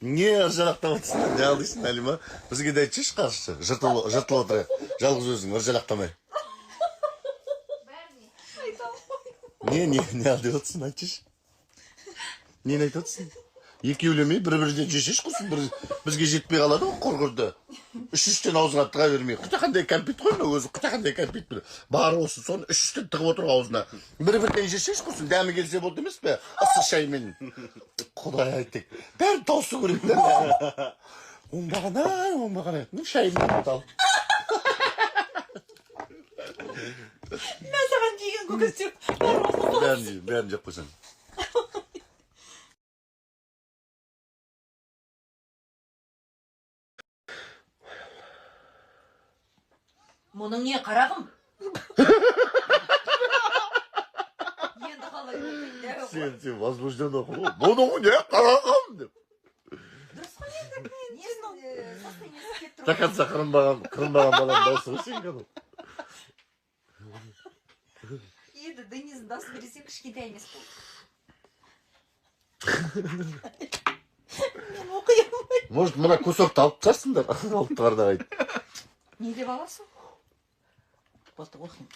Не ыржалақтап отырсың, не алдысың, Әлима? Бізге де айтшы қарсы, жыртылып отырайық. Жалғыз өзің, ыржалақтамай. Не алдып отырсың, айтшы. Нені айтып отырсың? Екеулемей, бір-бірден жешеш құрсын, бізге жетпей қалады ғой, құрғырды. Үш-үштен аузыңа тыға бермей. Құтақандай кәмпит қой, өзі құтақандай кәмпит бір. Бары осы, соны үш-үштен тығып отыр аузына. Бір-бірден жешеш құрсын, дәмі келсе болды емес пе? Ысы шаймен. Құдай айтты. Бәрін таусы көреді. Оңбаған. Ну, шаймен тал. Мен саған деген көкөстер. Бәрін жеп қойсаң. Мұның не қарағым? Енді қалай Сен возбужден оқы ғой. Бұның не қарағым деп. дұрыс қой енді. До конца қырынбаған балам дауысы ғой сен қаным. Енді Дениздің дауысы бересең кішкентай емес бұл. Мен оқи алмаймын. Может, мына кусокты алып тастарсыңдар? Алып тағарда қайт. Не деп аласың? Болды оқимын.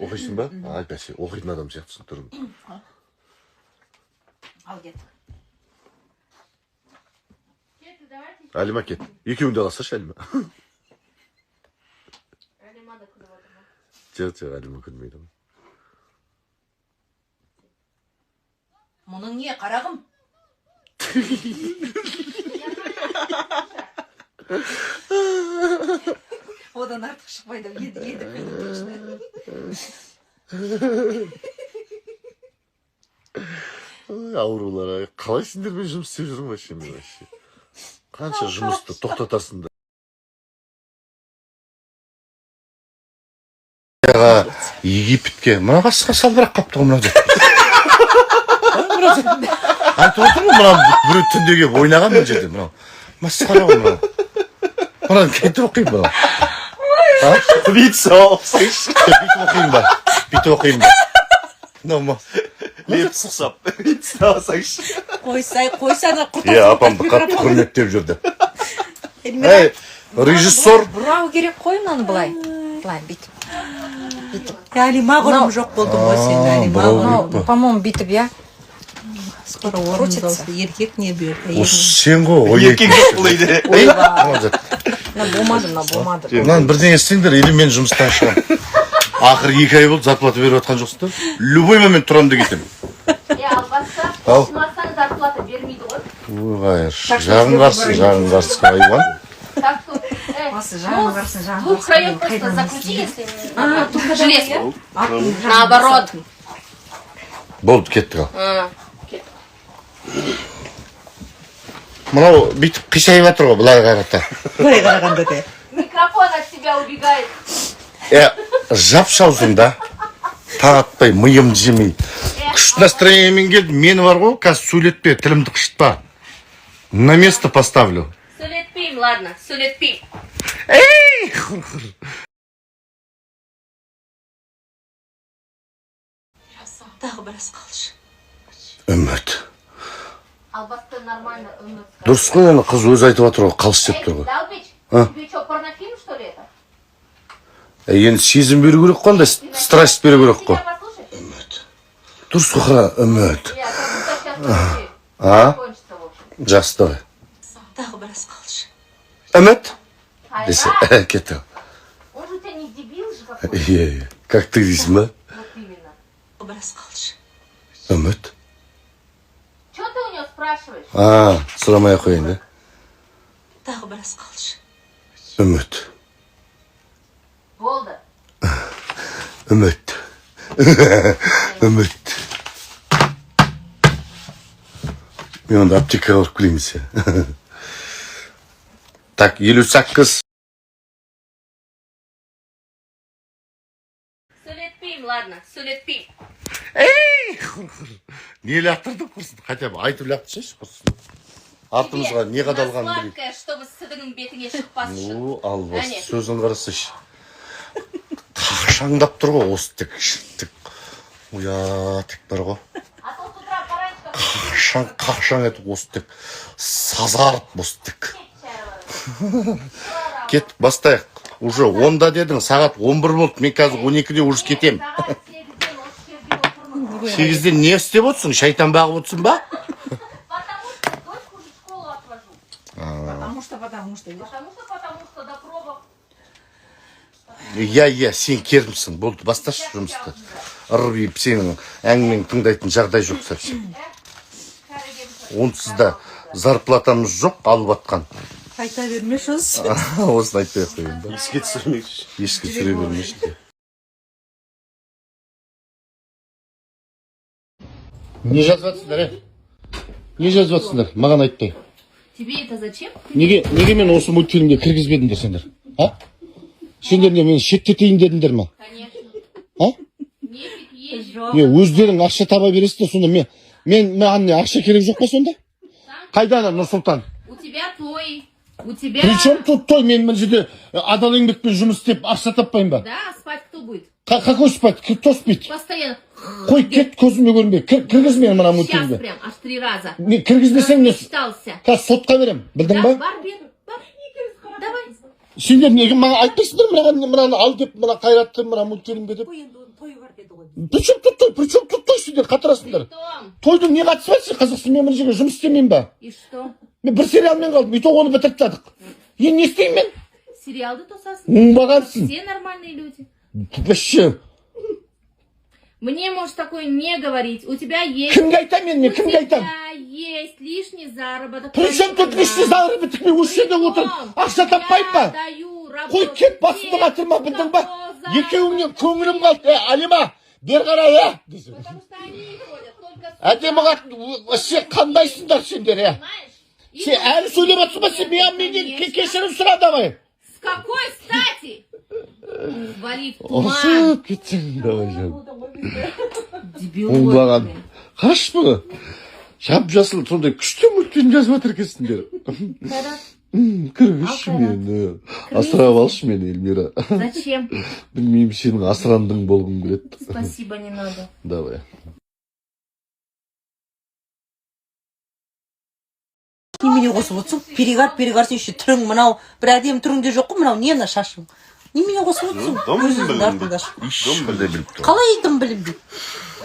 Оқисың ба? Ай, бәсе, оқитын адам сияқтысың түрің. Ал кет. Әлима кет. Екеуіңді аласашы, Әлима. Әлима да күліп отыр ма? Жоқ, Әлима күлмейді. Мұның не қарағым? Одан артық шықпайды. Енді Аурулар, қалай сендермен жұмыс істеп жүрмін вообще мен вообще. Қанша жұмысты тоқтатасыңдар. Египетке, мына басқа салбырақ қапты ғой мына деп. Айтып отырмын ғой, мына біреу түнде келіп ойнаған мына жерде, мынау. Масқара ғой мынау. Мынаны кетіп оқиын мынау. Бүйтіп оқысайшы. Бүйтіп оқиын ба. Мынау Леп сұқсап. Бүйтіп оқысайшы. Қойсана құртасың. Апамды қатты құрметтеп жүрді. Режиссер. Бұрау керек қой мынаны былай. Былай бүйтіп. Әлима құрым жоқ болды ғой сен. По-моему, бүйтіп, я. Скоро орнымыз еркек не берді. Сен ғой. Еркек жоқ бұлайды. Болмады. Мынаны бірден естіңдер, или мен жұмыстан шығам. Ақыр 2 ай болды, зарплата беріп жатқан жоқсыздар. Любой момент тұрамын да кетемін. Албасқа, ұсынмасаң зарплата бермейді ғой. Ой, жағың қарсы, айуан. Двух краев просто закрути, если железку. Наоборот. Болды, кеттік ал. Мынау бүйтіп қисайып жатыр ғой, бұлай қарата. Былай қарағанда да. Микрофон от тебя убегает. Жап-шаусың да. Тағатпай, миым жемей. Күшті настроениемен келді, мені бар ғой, қазір сөйлетпе, тілімді қышытпа. На место поставлю. Сөйлетпеймін, ладно, сөйлетпеймін. Эй, құр-құр. Тағы біраз қалшы. Үміт. Албасты нормально үміт. Дұрыс қой, енді қыз өзі айтып жатыр ғой, қалыс деп тұр ғой. Долбич, тебе что, порнофильм, что ли, это? Енді сезім беру керек қой, анда страсть беру керек қой. Үміт. Дұрыс қой, қара, үміт. Жақсы давай. Тағы біраз қалшы. Үміт? Десе, кетті. Он же у тебя не дебил же какой-то. Как ты дейсің ба? Вот именно. Біраз қалшы. Үміт? Что ты у него спрашиваешь? Сұрамай ақ қояйын да. Тағы біраз қалшы. Үміт. Болды. Үміт. Үміт. Мен онда аптекаға барып келейін десе. Так, 58. Сөйлетпеймін, ладно, сөйлетпеймін. Эй, құр-құр. Не лақтырдың құрсын? Хотя бы айтып лақтырсайшы құрсын. Артымызға не қадалған білейік. Сладкая, чтобы сыдығың бетіңе шықпасын. Албас, сөзін қарасайшы. Қашаңдап тұр ғой, осы тек. Ұя, тек бар ғой. А то с утра пораньше қақшаң етіп осыттек сазарып осыттек. Кет, бастайық. Уже 10-да дедің, сағат 11 болды. Мен қазір 12-де уже кетем. 8-де не істеп отырсың? Шайтан бағып отырсың ба? Потому что дочку в школу отвожу. Потому что. Потому что до пробок. Иә, сен керімсің. Болды, басташы жұмысты. Ырбиып сенің әңгімеңді тыңдайтын жағдай жоқ совсем. Онсыз да зарплатамыз жоқ, алып атқан. Айта бермеш осы. Осыны айтпай қойын ба. Еске түсірмекші. Еске түсіре бермешті. Не жазып жатсыңдар, Не жазып жатсыңдар? Маған айтты. Тебе это зачем? Неге мен осы мультфильмге кіргізбедіңдер сендер? Сендер не мен шеттетейін дедіңдер ма? Конечно. Нефиг есть. Өздерің ақша таба бересіңдер, сонда маған не ақша керек жоқ па сонда? Қайда ана Нұрсұлтан? У тебя той. У тебя... Причем тут той, мен мына жерде адал еңбекпен жұмыс істеп ақша таппайын ба? Да, спать кто будет? Какой спать? Кто спит? Постоянно. Қой, кет, көзіме көрінбей. Кіргіз мені мына Сейчас мультфильмге. прям, аж 3 раза. Кіргізбесең мен Считался. қазір сотқа берем. Білдің ба? Бар, бер. Давай. Сендер неге маған айтпайсыңдар мынаны ал деп, мына қайратты мына мультфильмге деп? Той бар деді ғой. Причем тут той сендер қатырасыңдар? Том. Тойдың не қатысы бар сен қазақстан, мен мына жерге жұмыс істемеймін ба? И что? Мен бір сериалмен қалдым, итог оны бітіріп тастадық. Енді не істеймін мен? Сериалды тосасың. Оңбағансың. Все нормальные люди. Вообще. Мне можешь такое не говорить. У тебя есть... Кімге айтам мен У кімге айтам? тебя есть лишний заработок. Причем тут лишний заработок, мен осы жерде отырып ақша таппайын ба? Қой, кет, басымды қатырма, білдің ба? Екеуіңнен көңілім қалды. Алима, бер қара, десем. Потому что они ходят только с... Әдемі сен қандайсыңдар сендер, Понимаешь? И Сен әлі сөйлеп отырсың ба, сен менен кешірім сұра давай. С какой стати? Вали в туман. Осып кетсең, давай жан. Дебил. Оңбаған. Қаш бұны? Жап-жасыл сондай күшті мультфильм жазып жатыр екенсіңдер. Кіргізші мені. Асырап алшы мені, Эльмира. Зачем? Білмеймін, сенің асырандың болғым келеді. Спасибо, не надо. Давай. Немене қосып отырсың? Перегар сен еще түрің мынау. Бір әдемі түріңде жоқ қой мынау. Не мына шашың? Немене қосып отырсың? Көзіңді артыңдашы. Ешбірде біліп тұр. Қалай айтым білінбейді?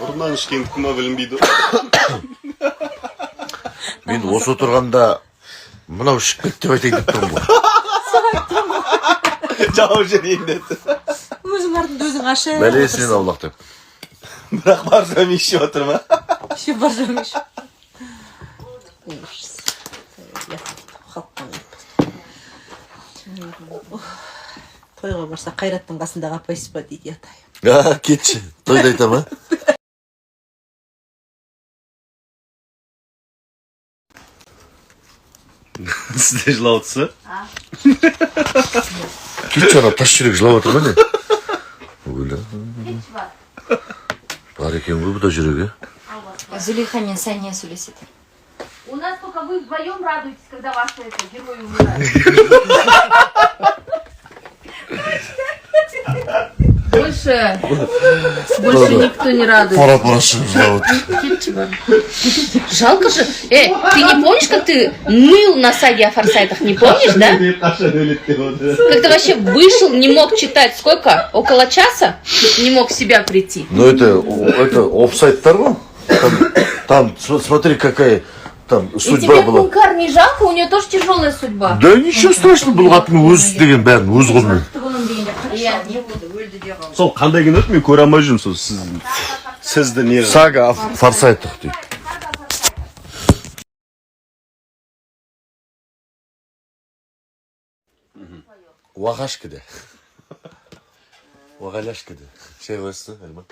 Бұрыннан ішкен кіма білінбейді. Мен осы отырғанда мынау ішіп кетті деп айтайын деп тұрмын ғой. Жауап жерейін деді. Өзің артыңды өзің ашып. Бәлесінен аулақ деп. Бірақ бар жам ішіп отыр ма? Еще бар жамеш. Тойға барса қайраттың қасындағы апайсыз ба дейді атай. Кетші, тойда айтам, а? Сізде жылау тұсы? Кетші, ана тас жүрек жылап отыр ма не? Ойла. Бар екен ғой бұда жүрегі. Зулейха мен Сәния сөйлеседі. У нас только вы вдвоем радуетесь, когда ваши герои умирают. Больше никто не радуется. Пора-пора жылап отыр. Жалко же. Ты не помнишь, как ты ныл на саге о форсайтах? Не помнишь, да? Как ты вообще вышел, не мог читать сколько? Около часа? Не мог в себя прийти. Ну это офсайттар ғой? Там, смотри, какая там И судьба тебе была. Кункар не жалко? У нее тоже тяжелая судьба. Да ничего страшного, бұл қатын өзі істеген бәрін өз қолымен. Я не буду, өлді де қалды. Сол қандай кино мен көре алмай жүрмін сол сізді не Сага форсайттық дейді. Уағашкіде. Уағаляшкіде. Шай қойсың, Әлман?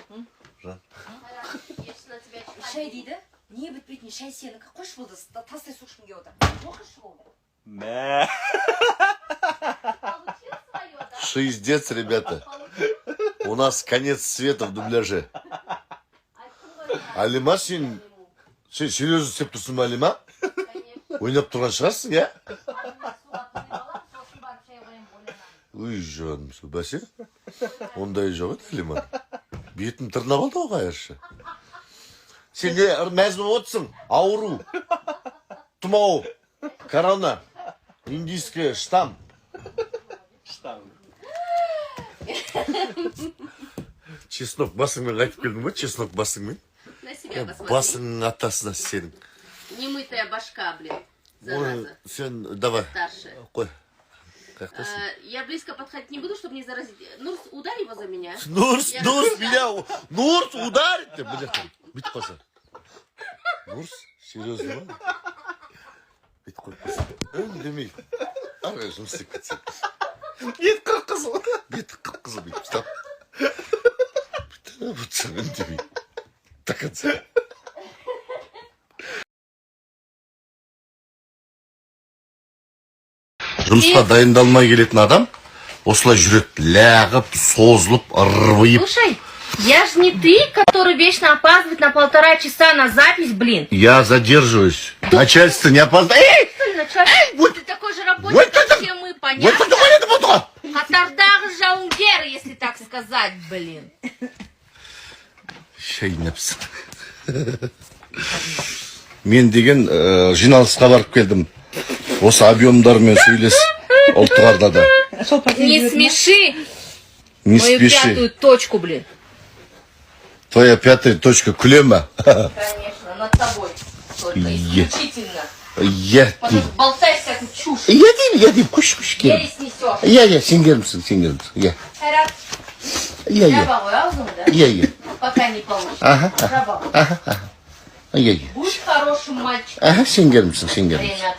Шай дейді? Не бітпейтін шай сені қош болды, тастай сушкінге отыр. Оқышы болды. Мә. 6 ребята. У нас конец света в дубляже. Алима сен серьезно істеп тұрсың ба, Алима? Ойнап тұрған шығарсың, я? Ой, жаным, бәсе? Ондай жоқ еді, Алима. Бетін тырнап алды ғой қайыршы. Сен не мәз болып отырсың? Ауру. Тұмау. Корона. Индийский штамм. Чеснок басыңмен қайтып келдің ба? Чеснок басыңмен? На себя посмотри. Басыңның атасына сенің. Немытая башка, блин. Ой, Зараза. сен давай. Старшая. Қой. Қаяқтасың? Я близко подходить не буду, чтобы не заразить. Нурс, ударь его за меня. Нурс, меня... Нурс ударит ты, бля. Бүйтіп қалса. Нурс, серьезно ма? Бүйтіп қойып қалса. Үндемей. Арғай жұмыс істеп кетсең. Беті қып-қызыл. Беті қып-қызыл бүйтіп ұстап. Бүйтіп отырсаң үндемей. Тақатса. Жұмысқа дайындалмай келетін адам осылай жүреді, ләғіп, созылып, ырбиып. Слушай, я ж не ты, который вечно опаздывает на 1,5 часа на запись, блин. Я задерживаюсь. Начальство не опоздает. Ты такой же работник, как все мы, понятно? Қатардағы жауынгер, если так сказать, блин. Шайнапсың. Мен деген жиналысқа барып келдім. Осы объемдармен сөйлес ұлттық арнада. Не смеши Не мою спеши. 5-ю точку, блин. Твоя 5-я точка күлема. Конечно, над тобой только исключительно. Я Потому что болтаешь всякую чушь. Я деймін, күш келім. Ересь несешь. Я, сен келімсің. Хайрат, Я. жаба ғой аузың, да? Я. Пока не получится. Ага. Жаба. Я. Будь хорошим мальчиком. Ага, сен келімсің. Время.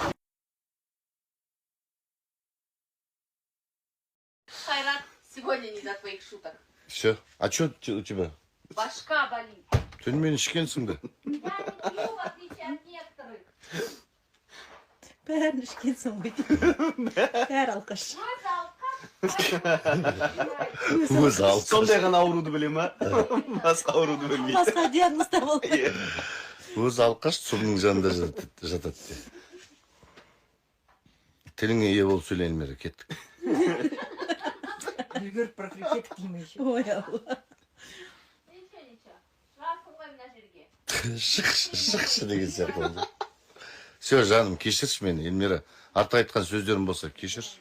Хайрат, сегодня не до твоих шуток. Все. А что у тебя? Башка болит. Ты мен ішкенсің бе? Я не пью, в отличие от некоторых. Бәрін ішкенсің ғой. Бәрі алқаш. Өзі алып. Сондай ғана ауруды біле ма? Басқа ауруды білмейді. Басқа диагноз да болды. Өзі алқаш соның жанында жатады де. Тіліңе ие болып сөйлейін мері, кеттік. Үлгеріп бір кетік деймей. Ой, Алла. Ничего. Шарфы ғой мына жерге. Шықшы деген сияқты болды. Все, жаным, кешірші мені, Эльмира. Артық айтқан сөздерім болса, кешірші.